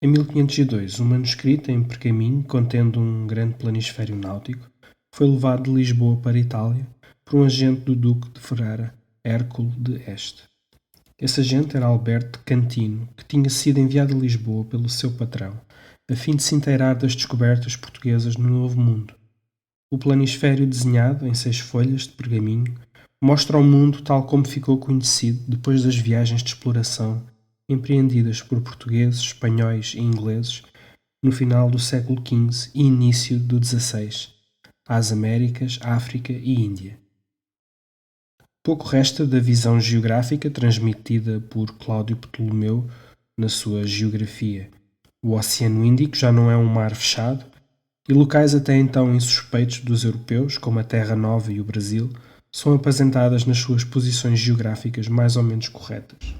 Em 1502, um manuscrito em pergaminho contendo um grande planisfério náutico foi levado de Lisboa para a Itália por um agente do duque de Ferrara, Hércules de Este. Esse agente era Alberto de Cantino, que tinha sido enviado a Lisboa pelo seu patrão, a fim de se inteirar das descobertas portuguesas no Novo Mundo. O planisfério desenhado em 6 folhas de pergaminho mostra o mundo tal como ficou conhecido depois das viagens de exploração empreendidas por portugueses, espanhóis e ingleses no final do século XV e início do XVI, às Américas, África e Índia. Pouco resta da visão geográfica transmitida por Cláudio Ptolomeu na sua Geografia. O Oceano Índico já não é um mar fechado, e locais até então insuspeitos dos europeus, como a Terra Nova e o Brasil, são apresentadas nas suas posições geográficas mais ou menos corretas.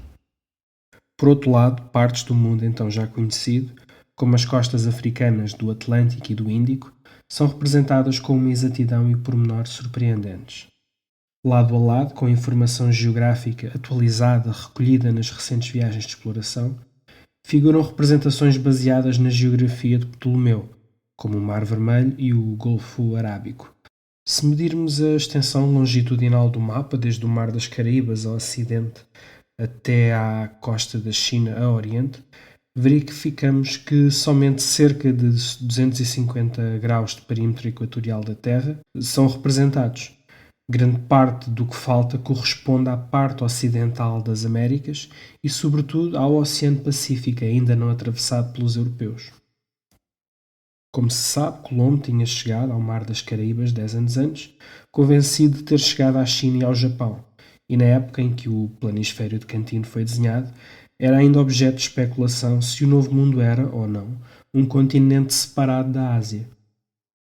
Por outro lado, partes do mundo então já conhecido, como as costas africanas do Atlântico e do Índico, são representadas com uma exatidão e pormenor surpreendentes. Lado a lado, com a informação geográfica atualizada recolhida nas recentes viagens de exploração, figuram representações baseadas na geografia de Ptolomeu, como o Mar Vermelho e o Golfo Arábico. Se medirmos a extensão longitudinal do mapa, desde o Mar das Caraíbas ao ocidente até à costa da China a oriente, verificamos que somente cerca de 250 graus de perímetro equatorial da Terra são representados. Grande parte do que falta corresponde à parte ocidental das Américas e, sobretudo, ao Oceano Pacífico, ainda não atravessado pelos europeus. Como se sabe, Colombo tinha chegado ao Mar das Caraíbas 10 anos antes, convencido de ter chegado à China e ao Japão, e na época em que o planisfério de Cantino foi desenhado, era ainda objeto de especulação se o Novo Mundo era, ou não, um continente separado da Ásia.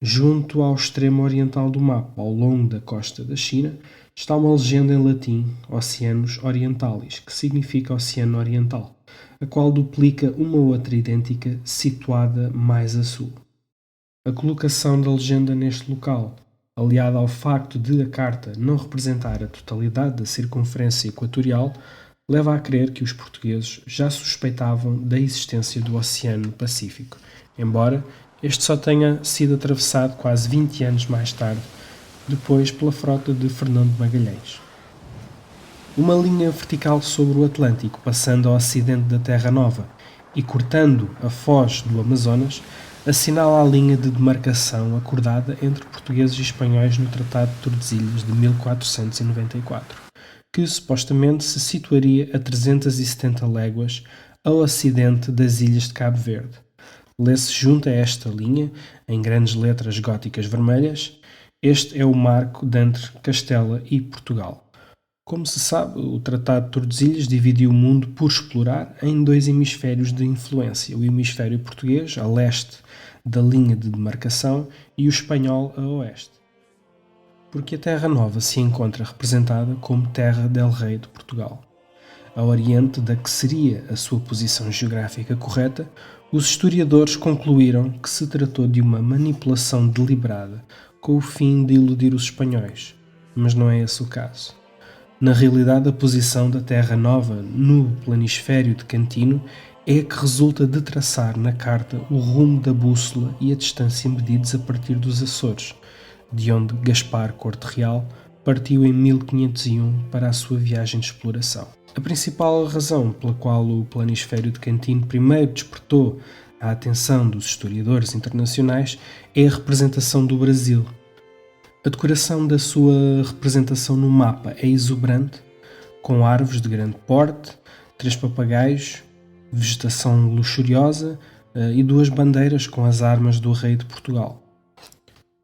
Junto ao extremo oriental do mapa, ao longo da costa da China, está uma legenda em latim, Oceanus Orientalis, que significa Oceano Oriental, a qual duplica uma outra idêntica situada mais a sul. A colocação da legenda neste local, aliada ao facto de a carta não representar a totalidade da circunferência equatorial, leva a crer que os portugueses já suspeitavam da existência do Oceano Pacífico, embora este só tenha sido atravessado quase 20 anos mais tarde, depois pela frota de Fernando de Magalhães. Uma linha vertical sobre o Atlântico, passando ao ocidente da Terra Nova e cortando a foz do Amazonas, assinala a linha de demarcação acordada entre portugueses e espanhóis no Tratado de Tordesilhas de 1494, que supostamente se situaria a 370 léguas ao ocidente das ilhas de Cabo Verde. Lê-se junto a esta linha, em grandes letras góticas vermelhas, este é o marco entre Castela e Portugal. Como se sabe, o Tratado de Tordesilhas dividiu o mundo por explorar em 2 hemisférios de influência, o hemisfério português, a leste da linha de demarcação, e o espanhol, a oeste. Porque a Terra Nova se encontra representada como Terra del Rei de Portugal. A oriente da que seria a sua posição geográfica correta, os historiadores concluíram que se tratou de uma manipulação deliberada com o fim de iludir os espanhóis, mas não é esse o caso. Na realidade, a posição da Terra Nova no planisfério de Cantino é a que resulta de traçar na carta o rumo da bússola e a distância medidos a partir dos Açores, de onde Gaspar Corte Real partiu em 1501 para a sua viagem de exploração. A principal razão pela qual o planisfério de Cantino primeiro despertou a atenção dos historiadores internacionais é a representação do Brasil. A decoração da sua representação no mapa é exuberante, com árvores de grande porte, 3 papagaios, vegetação luxuriosa e 2 bandeiras com as armas do rei de Portugal.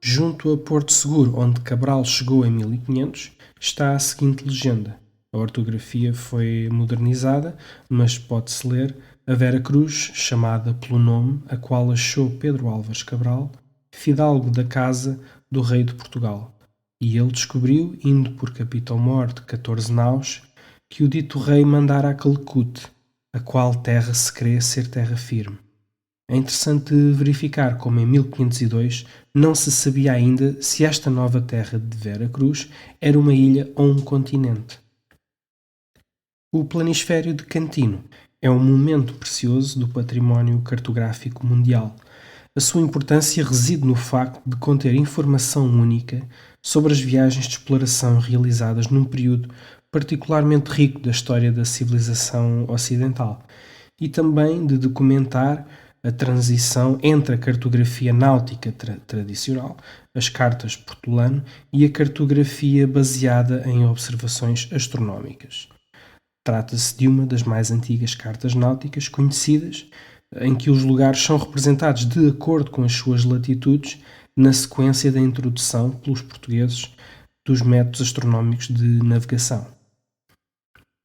Junto a Porto Seguro, onde Cabral chegou em 1500, está a seguinte legenda. A ortografia foi modernizada, mas pode-se ler a Vera Cruz, chamada pelo nome a qual achou Pedro Álvares Cabral, fidalgo da casa do rei de Portugal, e ele descobriu, indo por Capitão-Mor de 14 naus, que o dito rei mandara a Calecute, a qual terra se crê ser terra firme. É interessante verificar como em 1502 não se sabia ainda se esta nova terra de Vera Cruz era uma ilha ou um continente. O planisfério de Cantino É um momento precioso do património cartográfico mundial. A sua importância reside no facto de conter informação única sobre as viagens de exploração realizadas num período particularmente rico da história da civilização ocidental e também de documentar a transição entre a cartografia náutica tradicional, as cartas Portolano, e a cartografia baseada em observações astronómicas. Trata-se de uma das mais antigas cartas náuticas conhecidas, em que os lugares são representados de acordo com as suas latitudes, na sequência da introdução pelos portugueses dos métodos astronómicos de navegação.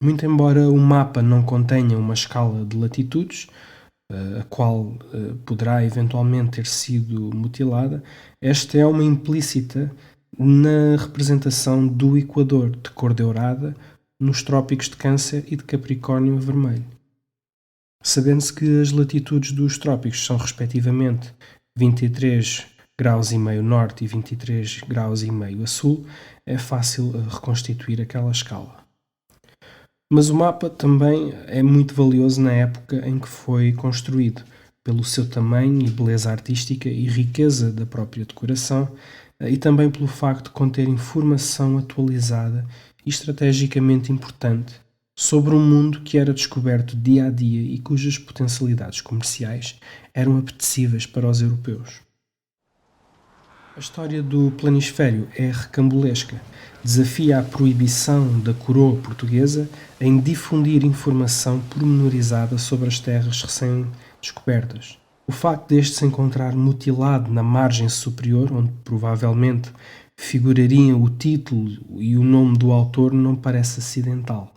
Muito embora o mapa não contenha uma escala de latitudes, a qual poderá eventualmente ter sido mutilada, esta é uma implícita na representação do Equador de cor dourada nos trópicos de Câncer e de Capricórnio vermelho. Sabendo-se que as latitudes dos trópicos são respectivamente 23 graus e meio norte e 23 graus e meio a sul, é fácil reconstituir aquela escala. Mas o mapa também é muito valioso na época em que foi construído, pelo seu tamanho e beleza artística e riqueza da própria decoração, e também pelo facto de conter informação atualizada e estrategicamente importante sobre um mundo que era descoberto dia a dia e cujas potencialidades comerciais eram apetecíveis para os europeus. A história do planisfério é recambulesca. Desafia a proibição da coroa portuguesa em difundir informação pormenorizada sobre as terras recém-descobertas. O facto deste se encontrar mutilado na margem superior, onde provavelmente figurariam o título e o nome do autor, não parece acidental.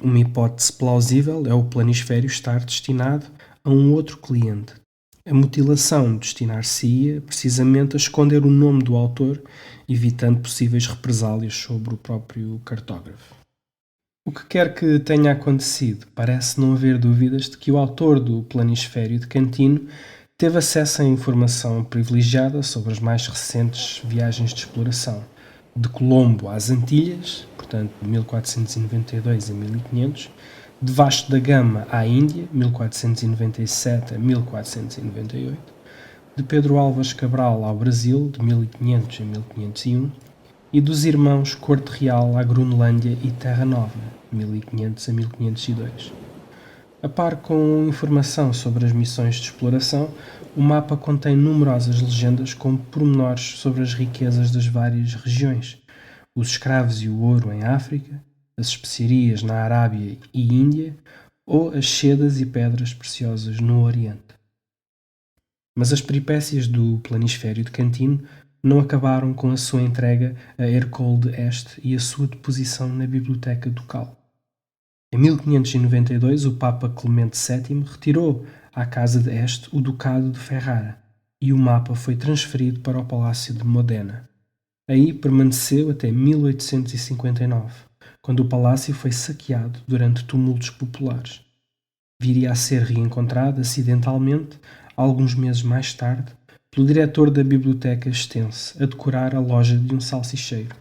Uma hipótese plausível é o planisfério estar destinado a um outro cliente. A mutilação destinar-se-ia precisamente a esconder o nome do autor, evitando possíveis represálias sobre o próprio cartógrafo. O que quer que tenha acontecido, parece não haver dúvidas de que o autor do planisfério de Cantino teve acesso a informação privilegiada sobre as mais recentes viagens de exploração, de Colombo às Antilhas, portanto de 1492 a 1500, de Vasco da Gama à Índia, 1497 a 1498, de Pedro Álvares Cabral ao Brasil, de 1500 a 1501, e dos irmãos Corte Real à Groenlândia e Terra Nova, 1500 a 1502. A par com informação sobre as missões de exploração, o mapa contém numerosas legendas com pormenores sobre as riquezas das várias regiões, os escravos e o ouro em África, as especiarias na Arábia e Índia, ou as sedas e pedras preciosas no Oriente. Mas as peripécias do planisfério de Cantino não acabaram com a sua entrega a Hercule de Este e a sua deposição na Biblioteca Ducal. Em 1592, o Papa Clemente VII retirou à Casa de Este o Ducado de Ferrara e o mapa foi transferido para o Palácio de Modena. Aí permaneceu até 1859, quando o palácio foi saqueado durante tumultos populares. Viria a ser reencontrado acidentalmente, alguns meses mais tarde, pelo diretor da Biblioteca Estense a decorar a loja de um salsicheiro.